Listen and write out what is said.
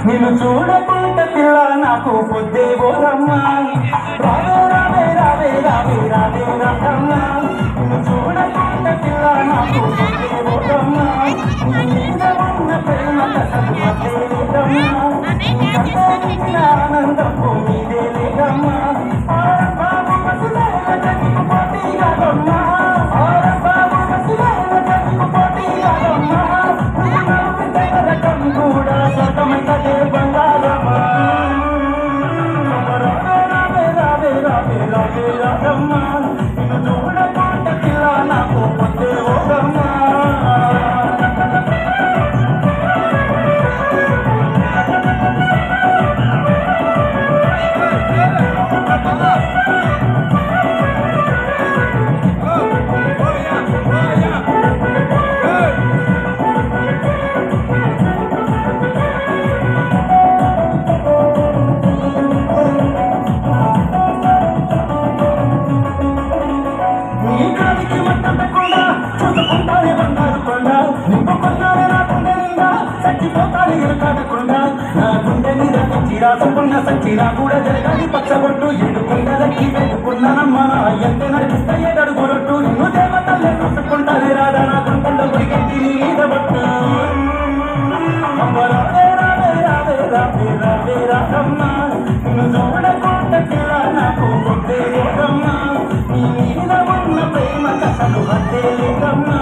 నిన్ను చూడకుంటే పిల్ల నాకు పొద్దే పోదమ్మా రావే రావే రావే రావే రావే రావమ్మా నిన్ను చూడకుంటే పిల్ల నాకు పొద్దే పోదమ్మా నీ మీద ఉన్న ప్రేమ కసలు మధ్యలేదమ్మా ఆనందం మీదే లేదమ్మా బాబు మసులైన జగకు పోటీ కాదమ్మా బాబు మసులైన జగకు పోటీ కాదమ్మా కూడా సతమైతే బంగారమ్మా రావే రావే రావే రావే రావే రావమ్మా నిన్ను చూడకుంటే పిల్ల నాకు పొద్దే పోదమ్మా రాసుకున్న సచ్చిరా కూడా జరగాలి పచ్చబొట్టు ఎడుకుండలకి వెతుకున్నానమ్మా ఎంత నడిపిస్తే ఏడడుగు రొట్టు నిన్ను దేవతల్లే చూసుకుంటానే రాదా నా గుండెల్లో గుడికెత్తి నీద బొట్టు రావే రావే రావే రావే రావే రావమ్మా నిన్ను చూడకుంటే పిల్ల నాకు పొద్దే లేదమ్మా నీ మీద ఉన్న ప్రేమ కసలు హద్దే లేదమ్మా